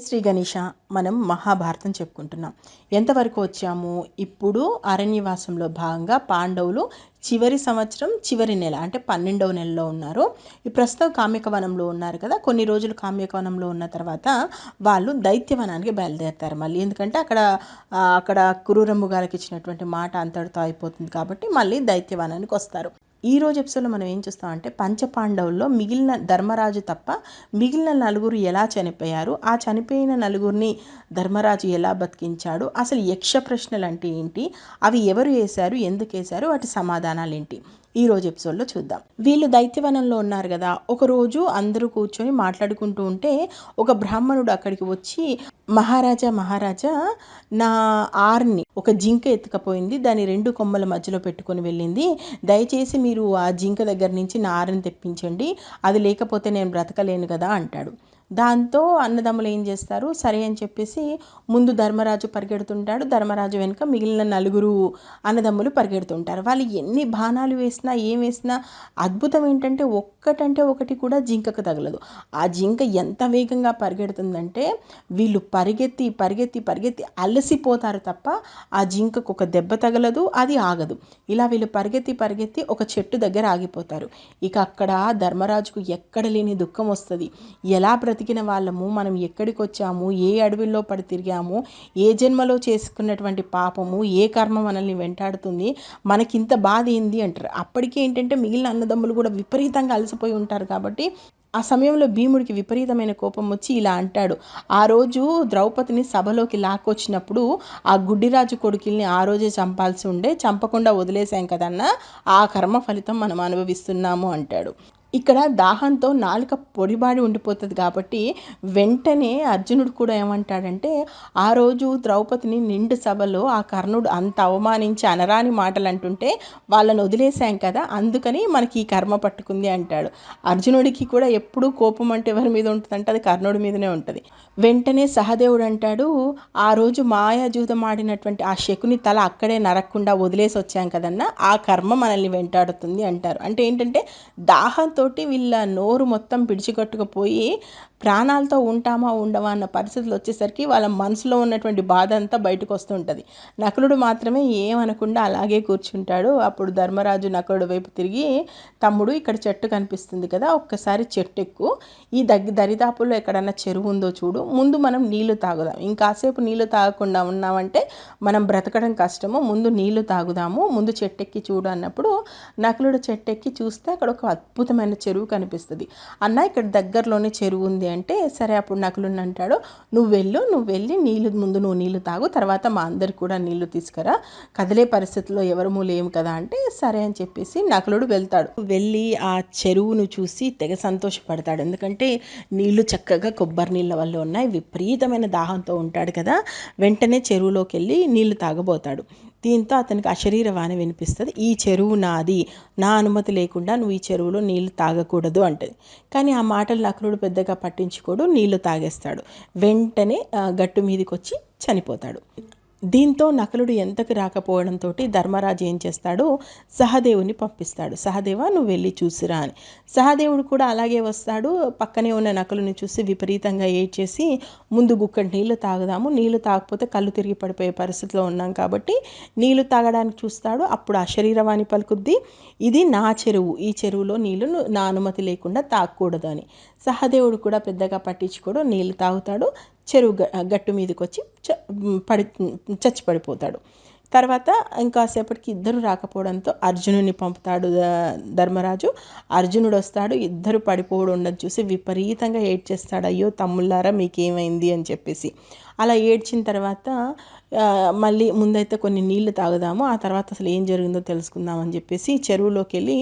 శ్రీ గణేష. మనం మహాభారతం చెప్పుకుంటున్నాం. ఎంతవరకు వచ్చాము? ఇప్పుడు అరణ్యవాసంలో భాగంగా పాండవులు చివరి సంవత్సరం చివరి నెల అంటే 12వ నెలలో ఉన్నారు. ఈ ప్రస్తుతం కామ్యకవనంలో ఉన్నారు కదా. కొన్ని రోజులు కామ్యకవనంలో ఉన్న తర్వాత వాళ్ళు దైత్యవనానికి బయలుదేరుతారు మళ్ళీ. ఎందుకంటే అక్కడ క్రూరమృగాలకు ఇచ్చినటువంటి మాట అంతటితో అయిపోతుంది కాబట్టి మళ్ళీ దైత్యవనానికి వస్తారు. ఈ రోజు ఎపిసోడ్లో మనం ఏం చూస్తామంటే పంచపాండవుల్లో మిగిలిన ధర్మరాజు తప్ప మిగిలిన నలుగురు ఎలా చనిపోయారు, ఆ చనిపోయిన నలుగురిని ధర్మరాజు ఎలా బతికించాడు, అసలు యక్ష ప్రశ్నలు అంటే ఏంటి, అవి ఎవరు వేశారు, ఎందుకు వేశారు, వాటి సమాధానాలు ఏంటి, ఈ రోజు ఎపిసోడ్లో చూద్దాం. వీళ్ళు దైత్యవనంలో ఉన్నారు కదా. ఒకరోజు అందరూ కూర్చొని మాట్లాడుకుంటూ ఉంటే ఒక బ్రాహ్మణుడు అక్కడికి వచ్చి, మహారాజా నా ఆర్ని ఒక జింక ఎత్తుకపోయింది, దాని 2 కొమ్మల మధ్యలో పెట్టుకొని వెళ్ళింది, దయచేసి మీరు ఆ జింక దగ్గర నుంచి నా ఆర్ని తెప్పించండి, అది లేకపోతే నేను బ్రతకలేను కదా అంటాడు. దాంతో అన్నదమ్ములు ఏం చేస్తారు, సరే అని చెప్పేసి ముందు ధర్మరాజు పరిగెడుతుంటాడు, ధర్మరాజు వెనుక మిగిలిన నలుగురు అన్నదమ్ములు పరిగెడుతుంటారు. వాళ్ళు ఎన్ని బాణాలు వేసినా ఏం వేసినా అద్భుతం ఏంటంటే ఒక్కటంటే ఒకటి కూడా జింకకు తగలదు. ఆ జింక ఎంత వేగంగా పరిగెడుతుందంటే వీళ్ళు పరిగెత్తి పరిగెత్తి పరిగెత్తి అలసిపోతారు తప్ప ఆ జింకకు ఒక దెబ్బ తగలదు, అది ఆగదు. ఇలా వీళ్ళు పరిగెత్తి పరిగెత్తి ఒక చెట్టు దగ్గర ఆగిపోతారు. ఇక అక్కడ ధర్మరాజుకు ఎక్కడ లేని దుఃఖం వస్తుంది. ఎలా బ్రతికిన వాళ్ళము, మనం ఎక్కడికి వచ్చాము, ఏ అడవిలో పడి తిరిగాము, ఏ జన్మలో చేసుకున్నటువంటి పాపము, ఏ కర్మ మనల్ని వెంటాడుతుంది, మనకింత బాధ ఏంది అంటారు. అప్పటికే ఏంటంటే మిగిలిన అన్నదమ్ములు కూడా విపరీతంగా అలసిపోయి ఉంటారు కాబట్టి ఆ సమయంలో భీముడికి విపరీతమైన కోపం వచ్చి ఇలా అంటాడు. ఆ రోజు ద్రౌపదిని సభలోకి లాక్కొచ్చినప్పుడు ఆ గుడ్డిరాజు కొడుకుల్ని ఆ రోజే చంపాల్సి ఉండే, చంపకుండా వదిలేసాం కదన్నా, ఆ కర్మ ఫలితం మనం అనుభవిస్తున్నాము అంటాడు. ఇక్కడ దాహంతో నాలుక పొడిబాడి ఉండిపోతుంది కాబట్టి వెంటనే అర్జునుడు కూడా ఏమంటాడంటే, ఆ రోజు ద్రౌపదిని నిండు సభలో ఆ కర్ణుడు అంత అవమానించి అనరాని మాటలు అంటుంటే వాళ్ళని వదిలేసాం కదా, అందుకని మనకి ఈ కర్మ పట్టుకుంది అంటాడు. అర్జునుడికి కూడా ఎప్పుడూ కోపం అంటే ఎవరి మీద ఉంటుందంటే అది కర్ణుడి మీదనే ఉంటుంది. వెంటనే సహదేవుడు అంటాడు, ఆ రోజు మాయాజూదం ఆడినటువంటి ఆ శకుని తల అక్కడే నరక్కుండా వదిలేసి వచ్చాం కదన్నా, ఆ కర్మ మనల్ని వెంటాడుతుంది అంటారు. అంటే ఏంటంటే దాహంతో వీళ్ళ నోరు మొత్తం పిడిచికట్టుకుపోయి ప్రాణాలతో ఉంటామా ఉండవా అన్న పరిస్థితులు వచ్చేసరికి వాళ్ళ మనసులో ఉన్నటువంటి బాధ అంతా బయటకు వస్తుంటుంది. నకులుడు మాత్రమే ఏమనకుండా అలాగే కూర్చుంటాడు. అప్పుడు ధర్మరాజు నకులుడు వైపు తిరిగి, తమ్ముడు ఇక్కడ చెట్టు కనిపిస్తుంది కదా, ఒక్కసారి చెట్టు ఎక్కు, ఈ దరిదాపుల్లో ఎక్కడన్నా చెరువు ఉందో చూడు, ముందు మనం నీళ్లు తాగుదాం, ఇంకాసేపు నీళ్లు తాగకుండా ఉన్నామంటే మనం బ్రతకడం కష్టము, ముందు నీళ్లు తాగుదాము, ముందు చెట్టెక్కి చూడు అన్నప్పుడు నకులుడు చెట్టెక్కి చూస్తే అక్కడ ఒక అద్భుతమైన చెరువు కనిపిస్తుంది. అన్న ఇక్కడ దగ్గరలోనే చెరువు ఉంది అంటే, సరే అప్పుడు నకులుని అంటాడు, నువ్వు వెళ్ళి నువ్వు నీళ్లు తాగు, తర్వాత మా అందరికి కూడా నీళ్లు తీసుకురా, కదిలే పరిస్థితుల్లో ఎవరము లేము కదా అంటే, సరే అని చెప్పేసి నకులుడు వెళ్తాడు. వెళ్ళి ఆ చెరువును చూసి తెగ సంతోషపడతాడు. ఎందుకంటే నీళ్లు చక్కగా కొబ్బరి నీళ్ళ వల్ల ఉన్నాయి, విపరీతమైన దాహంతో ఉంటాడు కదా. వెంటనే చెరువులోకి వెళ్ళి నీళ్లు తాగబోతాడు. దీంతో అతనికి అశరీరవాణి వినిపిస్తుంది, ఈ చెరువు నాది, నా అనుమతి లేకుండా నువ్వు ఈ చెరువులో నీళ్లు తాగకూడదు అంటది. కానీ ఆ మాటలు నకులుడు పెద్దగా పట్టించుకోడు, నీళ్లు తాగేస్తాడు. వెంటనే గట్టు మీదకి వచ్చి చనిపోతాడు. దీంతో నకులుడు ఎంతకు రాకపోవడంతో ధర్మరాజు ఏం చేస్తాడు, సహదేవుని పంపిస్తాడు. సహదేవ నువ్వు వెళ్ళి చూసిరా అని. సహదేవుడు కూడా అలాగే వస్తాడు. పక్కనే ఉన్న నకులుని చూసి విపరీతంగా ఏడ్చేసి, ముందు గుక్కడి నీళ్లు తాగుదాము, నీళ్లు తాగకపోతే కళ్ళు తిరిగి పడిపోయే పరిస్థితిలో ఉన్నాం కాబట్టి నీళ్లు తాగడానికి చూస్తాడు. అప్పుడు ఆ శరీరవాణి పలుకుద్ది, ఇది నా చెరువు, ఈ చెరువులో నీళ్లు నా అనుమతి లేకుండా తాగకూడదు అని. సహదేవుడు కూడా పెద్దగా పట్టించుకోడు, నీళ్లు తాగుతాడు. చెరువు గట్టు మీదకి వచ్చి చచ్చి పడిపోతాడు. తర్వాత ఇంకాసేపటికి ఇద్దరు రాకపోవడంతో అర్జునుని పంపుతాడు ధర్మరాజు. అర్జునుడు వస్తాడు, ఇద్దరు పడిపోవడం ఉండదు చూసి విపరీతంగా ఏడ్చేస్తాడు, అయ్యో తమ్ముళ్ళారా మీకేమైంది అని చెప్పేసి. అలా ఏడ్చిన తర్వాత మళ్ళీ ముందైతే కొన్ని నీళ్లు తాగుదాము, ఆ తర్వాత అసలు ఏం జరిగిందో తెలుసుకుందాం అని చెప్పేసి చెరువులోకి వెళ్ళి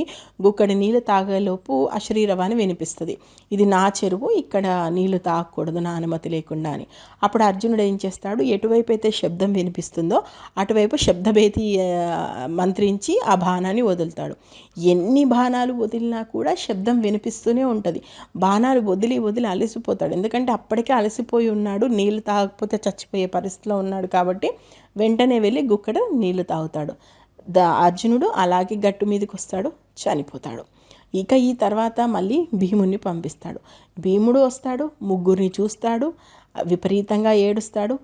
గుక్కడి నీళ్ళు తాగేలోపు అశరీరవాణి వినిపిస్తుంది, ఇది నా చెరువు, ఇక్కడ నీళ్లు తాగకూడదు నా అనుమతి లేకుండా అని. అప్పుడు అర్జునుడు ఏం చేస్తాడు, ఎటువైపు అయితే శబ్దం వినిపిస్తుందో అటువైపు శబ్దభేతి మంత్రించి ఆ బాణాన్ని వదులుతాడు. ఎన్ని బాణాలు వదిలినా కూడా శబ్దం వినిపిస్తూనే ఉంటుంది. బాణాలు వదిలి వదిలి అలసిపోతాడు, ఎందుకంటే అప్పటికే అలసిపోయి ఉన్నాడు, నీళ్లు తాగకపోతే చచ్చిపోయే పరిస్థితిలో ఉన్నాడు కాబట్టి వెంటనే వెళ్ళి గుక్కడు నీళ్లు తాగుతాడు. అర్జునుడు అలాగే గట్టు మీదకి వస్తాడు, చనిపోతాడు. ఇక ఈ తర్వాత మళ్ళీ భీముని పంపిస్తాడు. భీముడు వస్తాడు, ముగ్గురిని చూస్తాడు, విపరీతంగా ఏడుస్తాడు.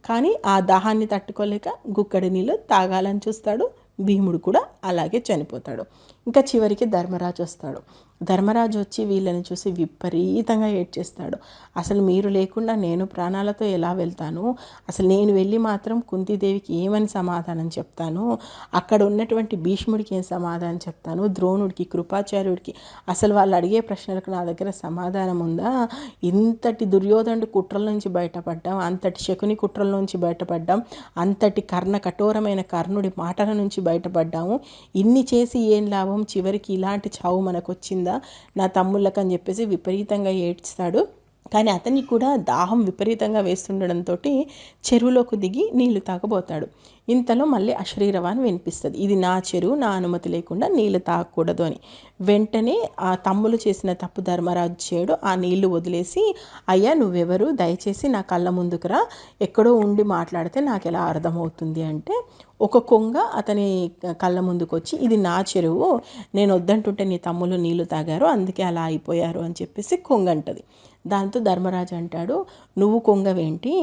కానీ ఆ దాహాన్ని తట్టుకోలేక గుక్కడి నీళ్ళు తాగాలని చూస్తాడు. భీముడు కూడా అలాగే చనిపోతాడు. ఇంకా చివరికి ధర్మరాజు వస్తాడు. ధర్మరాజు వచ్చి వీళ్ళని చూసి విపరీతంగా ఏడ్చేస్తాడు. అసలు మీరు లేకుండా నేను ప్రాణాలతో ఎలా వెళ్తాను? అసలు నేను వెళ్ళి మాత్రం కుంతీదేవికి ఏమని సమాధానం చెప్తాను? అక్కడ ఉన్నటువంటి భీష్ముడికి ఏం సమాధానం చెప్తాను? ద్రోణుడికి, కృపాచార్యుడికి అసలు వాళ్ళు అడిగే ప్రశ్నలకు నా దగ్గర సమాధానం ఉందా? ఇంతటి దుర్యోధనుడి కుట్రల నుంచి బయటపడ్డాం, అంతటి శకుని కుట్రల నుంచి బయటపడ్డాం, అంతటి కఠోరమైన కర్ణుడి మాటల నుంచి బయటపడ్డాము. ఇన్ని చేసి ఏం లాభం? చివరికి ఇలాంటి చావు మనకు వచ్చిందా నా తమ్ముళ్ళకని చెప్పేసి విపరీతంగా ఏడ్స్తాడు. కానీ అతనికి కూడా దాహం విపరీతంగా వేస్తుండడంతో చెరువులోకి దిగి నీళ్లు తాగబోతాడు. ఇంతలో మళ్ళీ అశ్రీరవాణి వినిపిస్తుంది. ఇది నా చెరువు, నా అనుమతి లేకుండా నీళ్లు తాగకూడదు అని. వెంటనే ఆ తమ్ములు చేసిన తప్పు ధర్మరాజు చేయడు. ఆ నీళ్లు వదిలేసి, అయ్యా నువ్వెవరు, దయచేసి నా కళ్ళ ముందుకు రా, ఎక్కడో ఉండి మాట్లాడితే నాకు ఎలా అర్థమవుతుంది అంటే, ఒక కొంగ అతని కళ్ళ ముందుకు వచ్చి, ఇది నా చెరువు, నేను వద్దంటుంటే నీ తమ్ముళ్ళు నీళ్లు తాగారు, అందుకే అలా అయిపోయారు అని చెప్పేసి కొంగ అంటది. దాంతో ధర్మరాజు అంటాడు, నువ్వు కొంగవేంటి?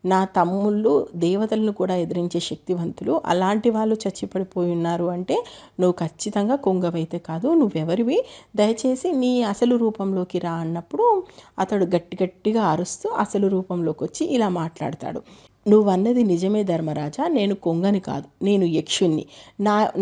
నా తమ్ముళ్ళు దేవతలను కూడా ఎదిరించే శక్తివంతులు, అలాంటి వాళ్ళు చచ్చిపడిపోయి ఉన్నారు అంటే నువ్వు ఖచ్చితంగా కొంగవైతే కాదు, నువ్వెవరివి, దయచేసి నీ అసలు రూపంలోకి రా అన్నప్పుడు అతడు గట్టి గట్టిగా అరుస్తూ అసలు రూపంలోకి వచ్చి ఇలా మాట్లాడతాడు. నువ్వన్నది నిజమే ధర్మరాజా, నేను కొంగని కాదు, నేను యక్షుణ్ణి.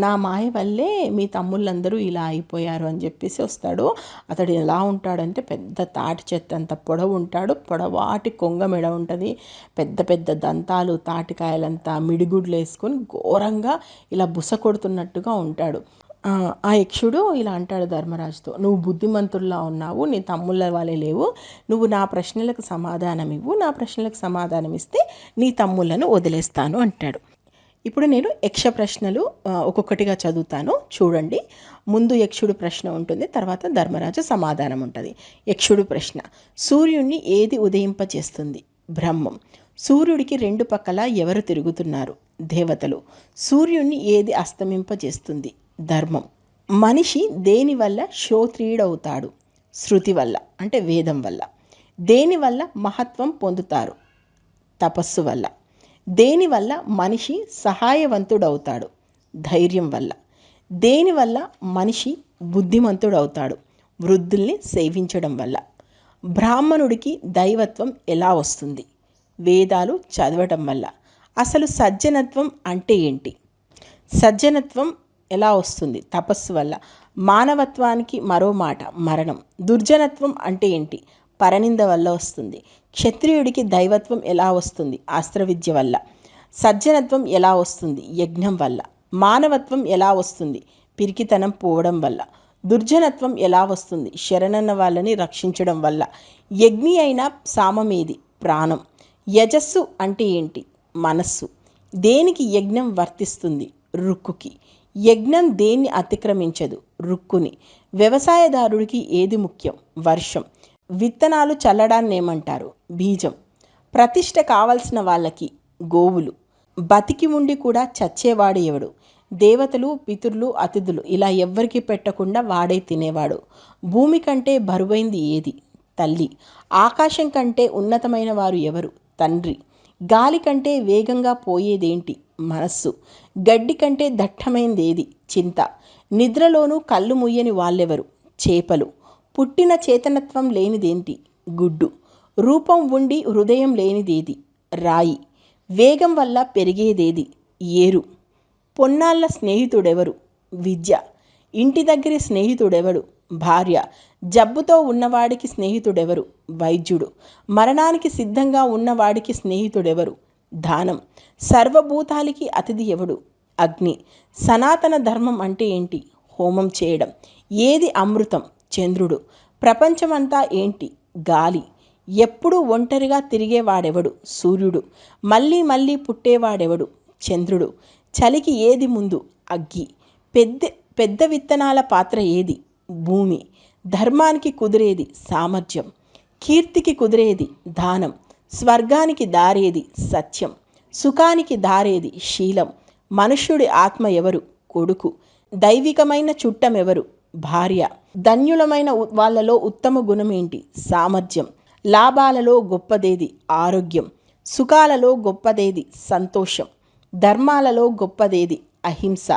నా మాయ వల్లే మీ తమ్ముళ్ళందరూ ఇలా అయిపోయారు అని చెప్పేసి వస్తాడు. అతడు ఎలా ఉంటాడంటే పెద్ద తాటి చెత్త అంత పొడవు ఉంటాడు. పొడవాటి కొంగ మెడ ఉంటుంది. పెద్ద పెద్ద దంతాలు, తాటికాయలంతా మిడిగుడ్లు వేసుకొని ఘోరంగా ఇలా బుస కొడుతున్నట్టుగా ఉంటాడు. ఆ యక్షుడు ఇలా అంటాడు ధర్మరాజుతో, నువ్వు బుద్ధిమంతుల్లా ఉన్నావు, నీ తమ్ముళ్ళ వాళ్ళే లేవు, నువ్వు నా ప్రశ్నలకు సమాధానం ఇవ్వు, నా ప్రశ్నలకు సమాధానం ఇస్తే నీ తమ్ముళ్ళను వదిలేస్తాను అంటాడు. ఇప్పుడు నేను యక్ష ప్రశ్నలు ఒక్కొక్కటిగా చదువుతాను, చూడండి. ముందు యక్షుడు ప్రశ్న ఉంటుంది, తర్వాత ధర్మరాజు సమాధానం ఉంటుంది. యక్షుడు ప్రశ్న: సూర్యుణ్ణి ఏది ఉదయింపచేస్తుంది? బ్రహ్మం. సూర్యుడికి రెండు పక్కల ఎవరు తిరుగుతున్నారు? దేవతలు. సూర్యుణ్ణి ఏది అస్తమింపజేస్తుంది? ధర్మం. మనిషి దేనివల్ల శ్రోత్రియుడవుతాడు? శృతి వల్ల, అంటే వేదం వల్ల. దేనివల్ల మహత్వం పొందుతారు? తపస్సు వల్ల. దేనివల్ల మనిషి సహాయవంతుడవుతాడు? ధైర్యం వల్ల. దేనివల్ల మనిషి బుద్ధిమంతుడవుతాడు? వృద్ధుల్ని సేవించడం వల్ల. బ్రాహ్మణుడికి దైవత్వం ఎలా వస్తుంది? వేదాలు చదవటం వల్ల. అసలు సజ్జనత్వం అంటే ఏంటి? సజ్జనత్వం ఎలా వస్తుంది? తపస్సు వల్ల. మానవత్వానికి మరో మాట మరణం. దుర్జనత్వం అంటే ఏంటి? పరనింద వల్ల వస్తుంది. క్షత్రియుడికి దైవత్వం ఎలా వస్తుంది? అస్త్రవిద్య వల్ల. సజ్జనత్వం ఎలా వస్తుంది? యజ్ఞం వల్ల. మానవత్వం ఎలా వస్తుంది? పిరికితనం పోవడం వల్ల. దుర్జనత్వం ఎలా వస్తుంది? శరణన్న వాళ్ళని రక్షించడం వల్ల. యజ్ఞి అయిన సామమేది? ప్రాణం. యజస్సు అంటే ఏంటి? మనస్సు. దేనికి యజ్ఞం వర్తిస్తుంది? రుక్కుకి. యజ్ఞం దేన్ని అతిక్రమించదు? రుక్కుని. వ్యవసాయదారుడికి ఏది ముఖ్యం? వర్షం. విత్తనాలు చల్లడాన్ని ఏమంటారు? బీజం. ప్రతిష్ట కావలసిన వాళ్ళకి గోవులు. బతికి ఉండి కూడా చచ్చేవాడు ఎవడు? దేవతలు, పితరులు, అతిథులు ఇలా ఎవ్వరికి పెట్టకుండా వాడే తినేవాడు. భూమి కంటే బరువైంది ఏది? తల్లి. ఆకాశం కంటే ఉన్నతమైన వారు ఎవరు? తండ్రి. గాలి కంటే వేగంగా పోయేదేంటి? మనస్సు. గడ్డి కంటే దట్టమైంది ఏది? చింత. నిద్రలోనూ కళ్ళు ముయ్యని వాళ్ళెవరు? చేపలు. పుట్టిన చేతనత్వం లేనిదేంటి? గుడ్డు. రూపం ఉండి హృదయం లేనిదేది? రాయి. వేగం వల్ల పెరిగేదేది? ఏరు. పొన్నాళ్ళ స్నేహితుడెవరు? విద్య. ఇంటి దగ్గరి స్నేహితుడెవడు? భార్య. జబ్బుతో ఉన్నవాడికి స్నేహితుడెవరు? వైద్యుడు. మరణానికి సిద్ధంగా ఉన్నవాడికి స్నేహితుడెవరు? దానం. సర్వభూతాలకి అతిథి ఎవడు? అగ్ని. సనాతన ధర్మం అంటే ఏంటి? హోమం చేయడం. ఏది అమృతం? చంద్రుడు. ప్రపంచమంతా ఏంటి? గాలి. ఎప్పుడూ ఒంటరిగా తిరిగేవాడెవడు? సూర్యుడు. మళ్ళీ మళ్ళీ పుట్టేవాడెవడు? చంద్రుడు. చలికి ఏది ముందు? అగ్గి. పెద్ద విత్తనాల పాత్ర ఏది? భూమి. ధర్మానికి కుదిరేది? సామర్థ్యం. కీర్తికి కుదిరేది? దానం. స్వర్గానికి దారేది? సత్యం. సుఖానికి దారేది? శీలం. మనుష్యుడి ఆత్మ ఎవరు? కొడుకు. దైవికమైన చుట్టం ఎవరు? భార్య. ధన్యులమైన వాళ్ళలో ఉత్తమ గుణమేంటి? సామర్థ్యం. లాభాలలో గొప్పదేది? ఆరోగ్యం. సుఖాలలో గొప్పదేది? సంతోషం. ధర్మాలలో గొప్పదేది? అహింస.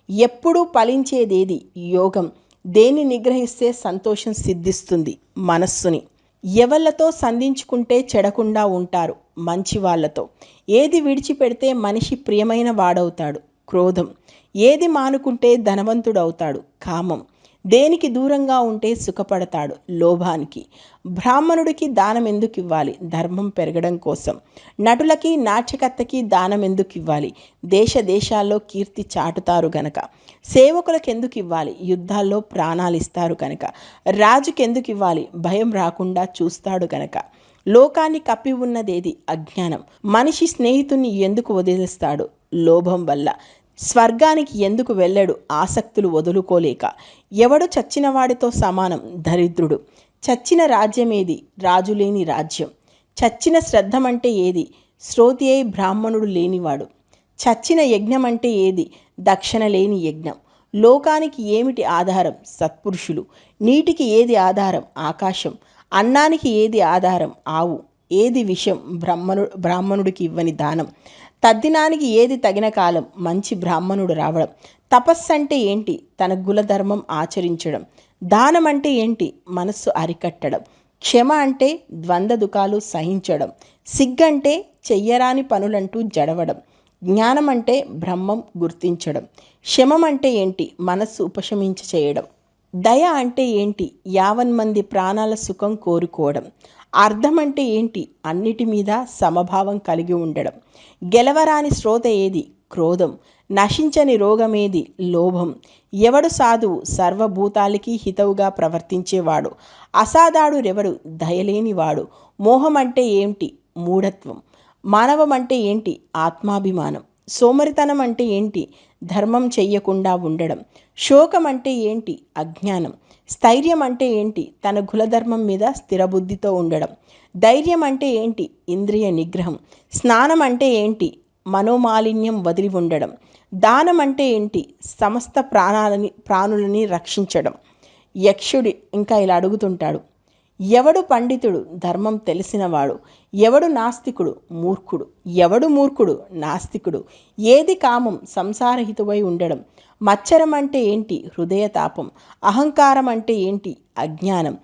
ఎప్పుడూ ఫలించేదేది? యోగం. దేన్ని నిగ్రహిస్తే సంతోషం సిద్ధిస్తుంది? మనస్సుని. ఎవళ్ళతో సంధించుకుంటే చెడకుండా ఉంటారు? మంచి వాళ్ళతో. ఏది విడిచిపెడితే మనిషి ప్రియమైన వాడవుతాడు? క్రోధం. ఏది మానుకుంటే ధనవంతుడవుతాడు? కామం. దేనికి దూరంగా ఉంటే సుఖపడతాడు? లోభానికి. బ్రాహ్మణుడికి దానం ఎందుకు ఇవ్వాలి? ధర్మం పెరగడం కోసం. నటులకి నాట్యకర్తకి దానం ఎందుకు ఇవ్వాలి? దేశ దేశాల్లో కీర్తి చాటుతారు గనక. సేవకులకు ఎందుకు ఇవ్వాలి? యుద్ధాల్లో ప్రాణాలు ఇస్తారు కనుక. రాజుకి ఎందుకు ఇవ్వాలి? భయం రాకుండా చూస్తాడు గనక. లోకాన్ని కప్పి ఉన్నదేది? అజ్ఞానం. మనిషి స్నేహితుణ్ణి ఎందుకు వదిలేస్తాడు? లోభం వల్ల. స్వర్గానికి ఎందుకు వెళ్ళడు? ఆసక్తులు వదులుకోలేక. ఎవడు చచ్చిన వాడితో సమానం? దరిద్రుడు. చచ్చిన రాజ్యమేది? రాజులేని రాజ్యం. చచ్చిన శ్రద్ధమంటే ఏది? శ్రోతి అయి బ్రాహ్మణుడు లేనివాడు. చచ్చిన యజ్ఞం అంటే ఏది? దక్షిణ లేని యజ్ఞం. లోకానికి ఏమిటి ఆధారం? సత్పురుషులు. నీటికి ఏది ఆధారం? ఆకాశం. అన్నానికి ఏది ఆధారం? ఆవు. ఏది విషం? బ్రాహ్మణుడికి ఇవ్వని దానం. తద్దినానికి ఏది తగిన కాలం? మంచి బ్రాహ్మణుడు రావడం. తపస్సు అంటే ఏంటి? తన కులధర్మం ఆచరించడం. దానం అంటే ఏంటి? మనస్సు అరికట్టడం. క్షమ అంటే ద్వంద్వ దుఃఖాలు సహించడం. సిగ్గంటే చెయ్యరాని పనులంటూ జడవడం. జ్ఞానం అంటే బ్రహ్మం గుర్తించడం. శమం అంటే ఏంటి? మనస్సు ఉపశమించి చేయడం. దయ అంటే ఏంటి? యావన్మంది ప్రాణాల సుఖం కోరుకోవడం. అర్థం అంటే ఏంటి? అన్నిటి మీద సమభావం కలిగి ఉండడం. గెలవరాని శ్రోత ఏది? క్రోధం. నశించని రోగమేది? లోభం. ఎవడు సాధువు? సర్వభూతాలకి హితవుగా ప్రవర్తించేవాడు. అసాధాడురెవడు? దయలేనివాడు. మోహం అంటే ఏంటి? మూఢత్వం. మానవం అంటే ఏంటి? ఆత్మాభిమానం. సోమరితనం అంటే ఏంటి? ధర్మం చెయ్యకుండా ఉండడం. శోకం అంటే ఏంటి? అజ్ఞానం. స్థైర్యం అంటే ఏంటి? తన కులధర్మం మీద స్థిరబుద్ధితో ఉండడం. ధైర్యం అంటే ఏంటి? ఇంద్రియ నిగ్రహం. స్నానం అంటే ఏంటి? మనోమాలిన్యం వదిలి ఉండడం. దానం అంటే ఏంటి? సమస్త ప్రాణులని రక్షించడం. యక్షుడి ఇంకా ఇలా అడుగుతుంటాడు. ఎవడు పండితుడు? ధర్మం తెలిసినవాడు. ఎవడు నాస్తికుడు? మూర్ఖుడు. ఎవడు మూర్ఖుడు? నాస్తికుడు. ఏది కామం? సంసారహితువై ఉండడం. మచ్చరం అంటే ఏంటి? హృదయతాపం. అహంకారం అంటే ఏంటి? అజ్ఞానం.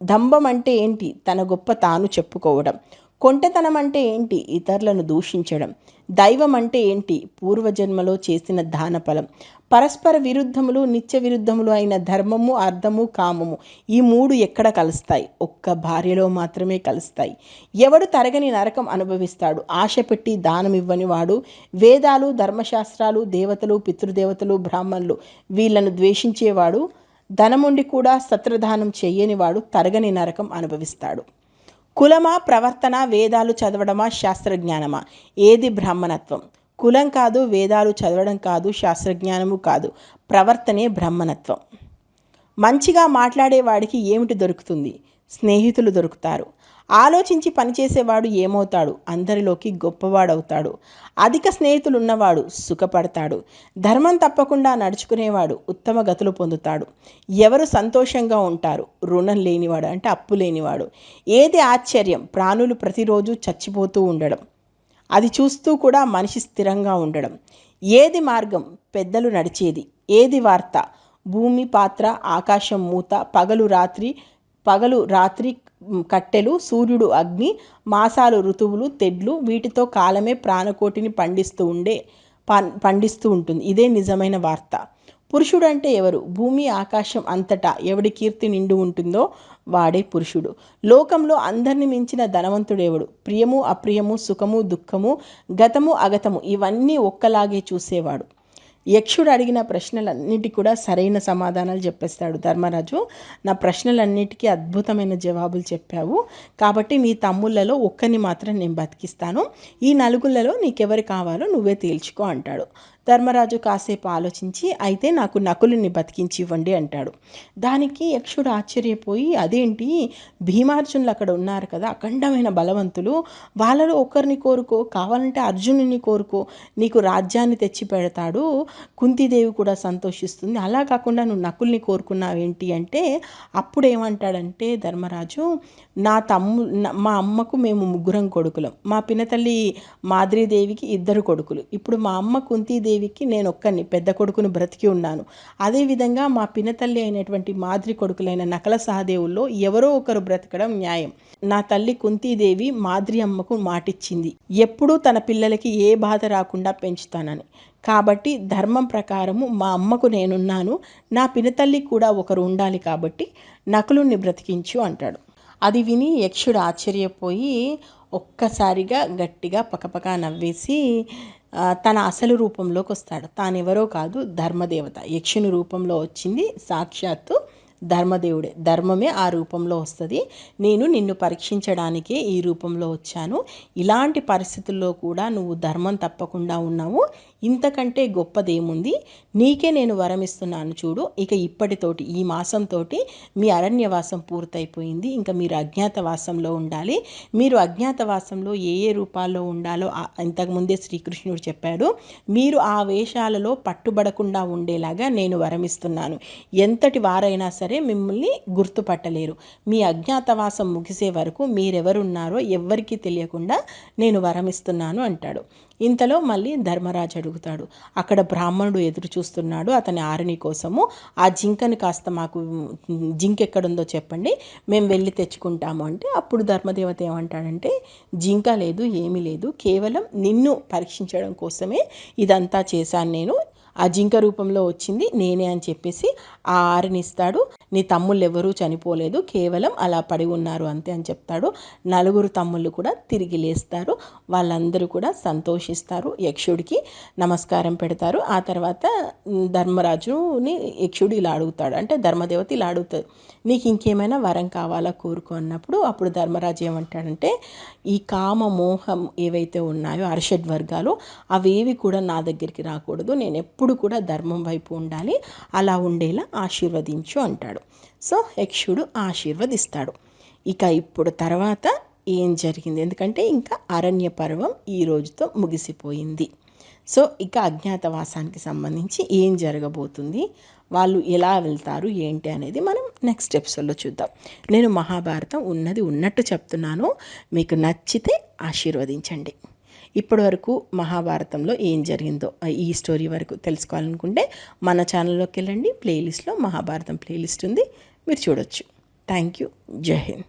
దంభం అంటే ఏంటి? తన గొప్ప తాను చెప్పుకోవడం. కొంటెతనం అంటే ఏంటి? ఇతరులను దూషించడం. దైవం అంటే ఏంటి? పూర్వజన్మలో చేసిన దానఫలం. పరస్పర విరుద్ధములు నిత్య విరుద్ధములు అయిన ధర్మము, అర్థము, కామము ఈ మూడు ఎక్కడ కలుస్తాయి? ఒక్క భార్యలో మాత్రమే కలుస్తాయి. ఎవడు తరగని నరకం అనుభవిస్తాడు? ఆశ పెట్టి దానం ఇవ్వని వాడు. వేదాలు, ధర్మశాస్త్రాలు, దేవతలు, పితృదేవతలు, బ్రాహ్మణులు వీళ్ళను ద్వేషించేవాడు. ధనముండి కూడా సత్రదానం చెయ్యనివాడు తరగని నరకం అనుభవిస్తాడు. కులమా, ప్రవర్తన, వేదాలు చదవడమా, శాస్త్రజ్ఞానమా? ఏది బ్రాహ్మణత్వం? కులం కాదు, వేదాలు చదవడం కాదు, శాస్త్రజ్ఞానము కాదు, ప్రవర్తనే బ్రాహ్మణత్వం. మంచిగా మాట్లాడేవాడికి ఏమిటి దొరుకుతుంది? స్నేహితులు దొరుకుతారు. ఆలోచించి పనిచేసేవాడు ఏమవుతాడు? అందరిలోకి గొప్పవాడవుతాడు. అధిక స్నేహితులు ఉన్నవాడు సుఖపడతాడు. ధర్మం తప్పకుండా నడుచుకునేవాడు ఉత్తమ గతులు పొందుతాడు. ఎవరు సంతోషంగా ఉంటారు? రుణం లేనివాడు అంటే అప్పు లేనివాడు. ఏది ఆశ్చర్యం? ప్రాణులు ప్రతిరోజు చచ్చిపోతూ ఉండడం. అది చూస్తూ కూడా మనిషి స్థిరంగా ఉండడం. ఏది మార్గం? పెద్దలు నడిచేది. ఏది వార్త? భూమి పాత్ర, ఆకాశం మూత, పగలు రాత్రి కట్టెలు, సూర్యుడు అగ్ని, మాసాలు ఋతువులు, తెడ్లు, వీటితో కాలమే ప్రాణకోటిని పండిస్తూ ఉంటుంది. ఇదే నిజమైన వార్త. పురుషుడు అంటే ఎవరు? భూమి ఆకాశం అంతటా ఎవడి కీర్తి నిండు ఉంటుందో వాడే పురుషుడు. లోకంలో అందరిని మించిన ధనవంతుడెవడు? ప్రియము అప్రియము, సుఖము దుఃఖము, గతము అగతము ఇవన్నీ ఒక్కలాగే చూసేవాడు. యక్షుడు అడిగిన ప్రశ్నలన్నిటికీ కూడా సరైన సమాధానాలు చెప్పేస్తాడు. ధర్మరాజు, నా ప్రశ్నలన్నిటికీ అద్భుతమైన జవాబులు చెప్పావు, కాబట్టి నీ తమ్ముళ్ళలో ఒక్కరిని మాత్రం నేను బతికిస్తాను. ఈ నలుగుళ్ళలో నీకెవరు కావాలో నువ్వే తేల్చుకో అంటాడు. ధర్మరాజు కాసేపు ఆలోచించి, అయితే నాకు నకులుని బతికించి ఇవ్వండి అంటాడు. దానికి యక్షుడు ఆశ్చర్యపోయి, అదేంటి, భీమార్జునులు అక్కడ ఉన్నారు కదా, అఖండమైన బలవంతులు, వాళ్ళలో ఒకరిని కోరుకో, కావాలంటే అర్జునుని కోరుకో, నీకు రాజ్యాన్ని తెచ్చి పెడతాడు, కుంతీదేవి కూడా సంతోషిస్తుంది. అలా కాకుండా నువ్వు నకుల్ని కోరుకున్నావేంటి అంటే, అప్పుడు ఏమంటాడంటే ధర్మరాజు, మా అమ్మకు మేము ముగ్గురం కొడుకులం, మా పినతల్లి మాద్రీదేవికి ఇద్దరు కొడుకులు. ఇప్పుడు మా అమ్మ కుంతీదేవికి నేను ఒక్కని పెద్ద కొడుకును బ్రతికి ఉన్నాను. అదేవిధంగా మా పినతల్లి అయినటువంటి మాద్రి కొడుకులైన నకల సహదేవుల్లో ఎవరో ఒకరు బ్రతకడం న్యాయం. నా తల్లి కుంతీదేవి మాద్రి అమ్మకు మాటిచ్చింది, ఎప్పుడూ తన పిల్లలకి ఏ బాధ రాకుండా పెంచుతానని. కాబట్టి ధర్మం ప్రకారము మా అమ్మకు నేనున్నాను, నా పినతల్లి కూడా ఒకరు ఉండాలి, కాబట్టి నకులుని బ్రతికించు అంటాడు. అది విని యక్షుడు ఆశ్చర్యపోయి ఒక్కసారిగా గట్టిగా పకపక నవ్వేసి తన అసలు రూపంలోకి వస్తాడు. తానెవరో కాదు, ధర్మదేవత. యక్షుని రూపంలో వచ్చింది సాక్షాత్తు ధర్మదేవుడే. ధర్మమే ఆ రూపంలో వస్తుంది. నేను నిన్ను పరీక్షించడానికే ఈ రూపంలో వచ్చాను. ఇలాంటి పరిస్థితుల్లో కూడా నువ్వు ధర్మం తప్పకుండా ఉన్నావు. ఇంతకంటే గొప్పదేముంది? నీకే నేను వరమిస్తున్నాను చూడు. ఇక ఇప్పటితోటి ఈ మాసంతో మీ అరణ్యవాసం పూర్తయిపోయింది. ఇంకా మీరు అజ్ఞాతవాసంలో ఉండాలి. మీరు అజ్ఞాతవాసంలో ఏ ఏ రూపాల్లో ఉండాలో ఇంతకుముందే శ్రీకృష్ణుడు చెప్పాడు. మీరు ఆ వేషాలలో పట్టుబడకుండా ఉండేలాగా నేను వరమిస్తున్నాను. ఎంతటి వారైనా సరే మిమ్మల్ని గుర్తుపట్టలేరు. మీ అజ్ఞాతవాసం ముగిసే వరకు మీరెవరున్నారో ఎవ్వరికీ తెలియకుండా నేను వరమిస్తున్నాను అంటాడు. ఇంతలో మళ్ళీ ధర్మరాజు అడుగుతాడు, అక్కడ బ్రాహ్మణుడు ఎదురు చూస్తున్నాడు అతని ఆరని కోసము. ఆ జింకని కాస్త మాకు, జింక ఎక్కడుందో చెప్పండి, మేము వెళ్ళి తెచ్చుకుంటాము అంటే అప్పుడు ధర్మదేవత ఏమంటాడంటే, జింక లేదు, ఏమీ లేదు, కేవలం నిన్ను పరీక్షించడం కోసమే ఇదంతా చేశాను నేను. ఆ జింక రూపంలో వచ్చింది నేనే అని చెప్పేసి ఆ ఆరనిస్తాడు. నీ తమ్ముళ్ళు ఎవరూ చనిపోలేదు, కేవలం అలా పడి ఉన్నారు అంతే అని చెప్తాడు. నలుగురు తమ్ముళ్ళు కూడా తిరిగి లేస్తారు. వాళ్ళందరూ కూడా సంతోషిస్తారు, యక్షుడికి నమస్కారం పెడతారు. ఆ తర్వాత ధర్మరాజుని యక్షుడు ఇలా అడుగుతాడు, అంటే ధర్మదేవత ఇలా అడుగుతుంది, నీకు ఇంకేమైనా వరం కావాలా కోరుకో అన్నప్పుడు అప్పుడు ధర్మరాజు ఏమంటాడంటే, ఈ కామ మోహం ఏవైతే ఉన్నాయో అరిషడ్ వర్గాలు అవేవి కూడా నా దగ్గరికి రాకూడదు, నేను ఎప్పుడు కూడా ధర్మం వైపు ఉండాలి, అలా ఉండేలా ఆశీర్వదించు అంటాడు. సో యక్షుడు ఆశీర్వదిస్తాడు. ఇక ఇప్పుడు తర్వాత ఏం జరిగింది, ఎందుకంటే ఇంకా అరణ్య పర్వం ఈ రోజుతో ముగిసిపోయింది. సో ఇక అజ్ఞాతవాసానికి సంబంధించి ఏం జరగబోతుంది, వాళ్ళు ఎలా వెళ్తారు ఏంటి అనేది మనం నెక్స్ట్ ఎపిసోడ్లో చూద్దాం. నేను మహాభారతం ఉన్నది ఉన్నట్టు చెప్తున్నాను, మీకు నచ్చితే ఆశీర్వదించండి. ఇప్పటి వరకు మహాభారతంలో ఏం జరిగిందో ఈ స్టోరీ వరకు తెలుసుకోవాలనుకుంటే మన ఛానల్లోకి వెళ్ళండి, ప్లేలిస్ట్లో మహాభారతం ప్లేలిస్ట్ ఉంది, మీరు చూడొచ్చు. Thank you. జై హింద్.